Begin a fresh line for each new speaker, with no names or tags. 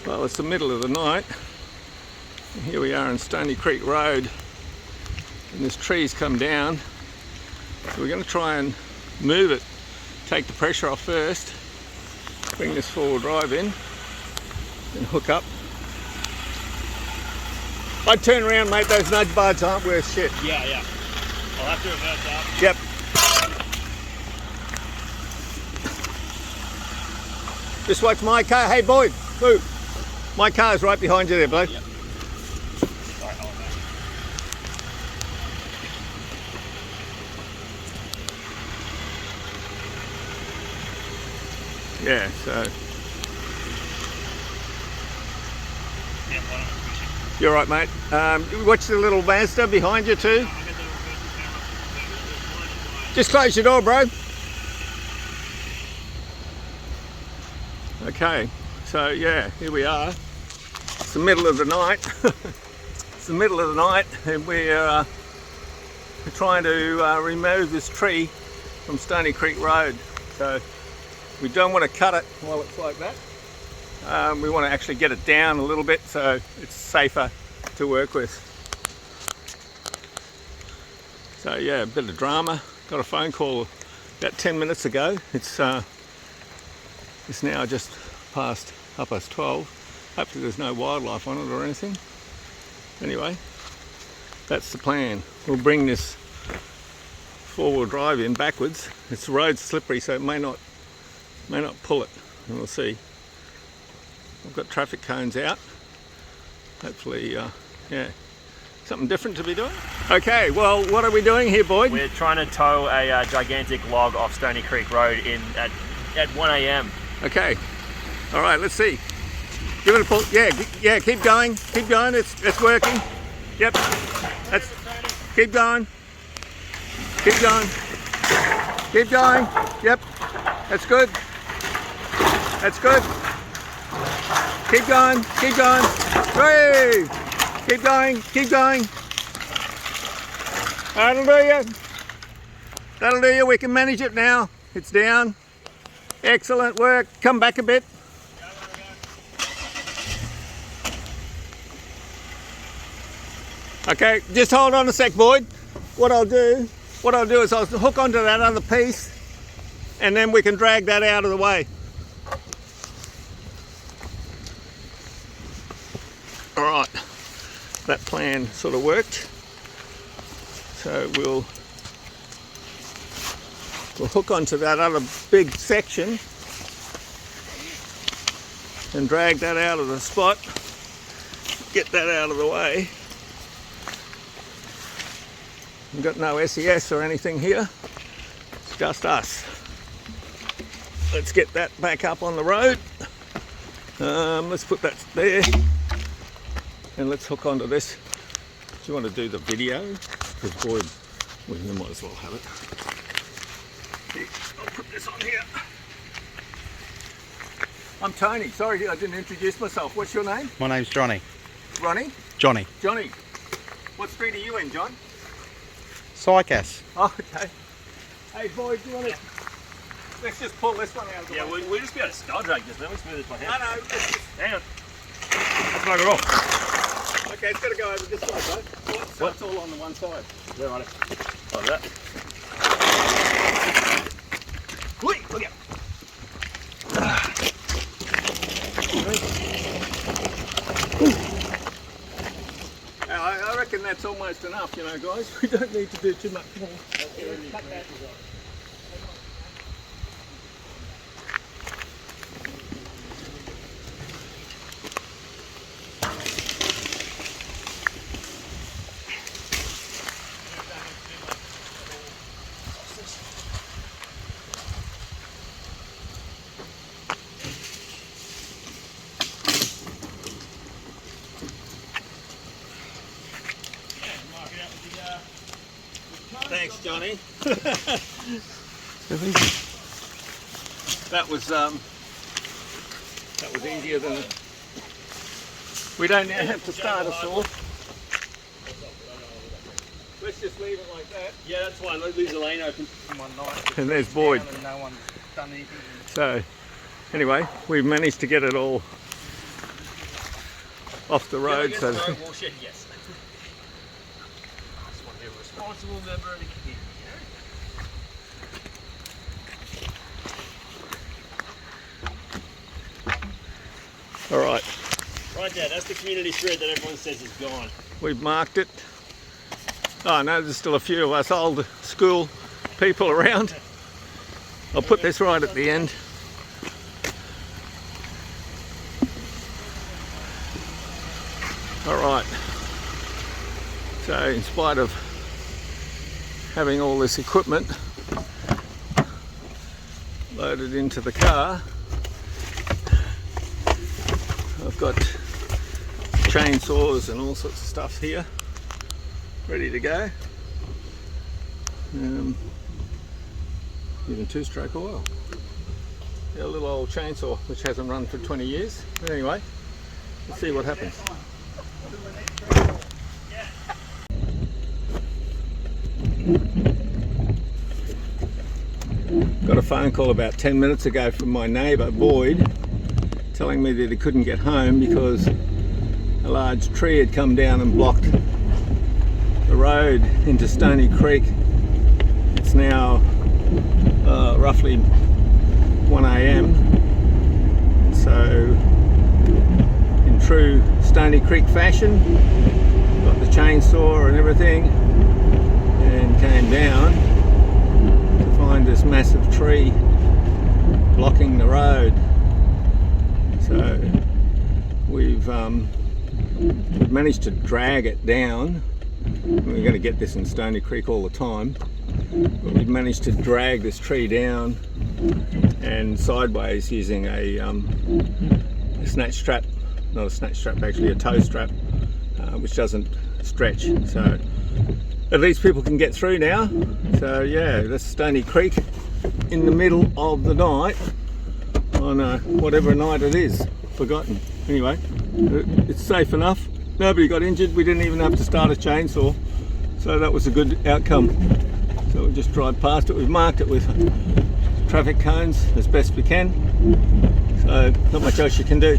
Well, it's the middle of the night. And here we are in Stoney Creek Road, and this tree's come down. So we're going to try and move it, take the pressure off first, bring this four-wheel drive in, and hook up. I'd turn around, mate. Those nudge bars aren't worth shit.
Yeah. I'll have to reverse that.
Yep. Just watch my car. Hey, Boyd, Boo. My car's right behind you there, bloke.
Yep. Sorry, hold on.
Yeah, so.
Yeah, why don't we push it?
You're right, mate. Watch the little Mazda behind you too. Just close your door, bro. Okay, so yeah, here we are. It's the middle of the night. It's the middle of the night, and we're trying to remove this tree from Stoney Creek Road. So we don't want to cut it while it's like that. We want to actually get it down a little bit so it's safer to work with. So yeah, a bit of drama. Got a phone call about 10 minutes ago. It's now just past 12:30. Hopefully there's no wildlife on it or anything. Anyway, that's the plan. We'll bring this four-wheel drive in backwards. It's road slippery, so it may not pull it, and we'll see. I've got traffic cones out. Hopefully, yeah, something different to be doing. Okay, well, what are we doing here, Boyd?
We're trying to tow a gigantic log off Stoney Creek Road at 1 a.m.
Okay, all right, let's see. Give it a pull. Yeah, keep going. Keep going. It's working. Yep. That's. Keep going. Keep going. Keep going. Yep. That's good. That's good. Keep going. Keep going. Hey! Keep going. Keep going. That'll do you. That'll do you. We can manage it now. It's down. Excellent work. Come back a bit. Okay, just hold on a sec, Boyd. What I'll do is I'll hook onto that other piece, and then we can drag that out of the way. All right, that plan sort of worked. So we'll hook onto that other big section and drag that out of the spot. Get that out of the way. We've got no SES or anything here. It's just us. Let's get that back up on the road. Let's put that there. And let's hook onto this. Do you want to do the video? Because Boyd, well, you might as well have it. Here, I'll put this on here. I'm Tony. Sorry I didn't introduce myself. What's your name?
My name's Johnny.
Ronnie?
Johnny.
Johnny. What street are you in, John?
Sycas.
Oh, okay. Hey, Boyd, do you want to... Let's just pull this one out of the way.
Yeah, we'll just be able to star drag this. Let me smooth this one out.
No, let's just...
Hang on. Let's bugger off.
Okay, it's got to go over this side, though. So it's all on the one side.
Yeah, right. Like that.
Wait, look out. I reckon that's almost enough, you know, guys. We don't need to do too much more. Cut that. Thanks, Johnny. That was easier than. We don't now have to start us off. Let's just leave it like that.
Yeah, that's fine. Let's leave the lane open. One night.
And there's Boyd.
And no one's done anything.
So, anyway, we've managed to get it all off the road.
Yeah, I
So
guess the road watershed, yes. I just want to be a responsible member of the community, you know?
all right,
Right there, that's the community street that everyone says is gone.
we've marked it. Oh no, there's still a few of us old school people around. I'll put this right at the end. All right, so in spite of having all this equipment loaded into the car, I've got chainsaws and all sorts of stuff here ready to go. Even two-stroke oil. Yeah, a little old chainsaw which hasn't run for 20 years. But anyway, let's see what happens. Got a phone call about 10 minutes ago from my neighbour Boyd telling me that he couldn't get home because a large tree had come down and blocked the road into Stoney Creek. It's now roughly 1 a.m. So in true Stoney Creek fashion, got the chainsaw and everything and came down to find this massive tree blocking the road. So we've managed to drag it down. We're going to get this in Stoney Creek all the time, but we've managed to drag this tree down and sideways using a snatch strap, not a snatch strap, actually a tow strap, which doesn't stretch. So at least people can get through now. So yeah, that's Stoney Creek in the middle of the night on whatever night it is, forgotten. Anyway, it's safe enough. Nobody got injured. We didn't even have to start a chainsaw, so that was a good outcome. So we just drive past it. We've marked it with traffic cones as best we can, so not much else you can do.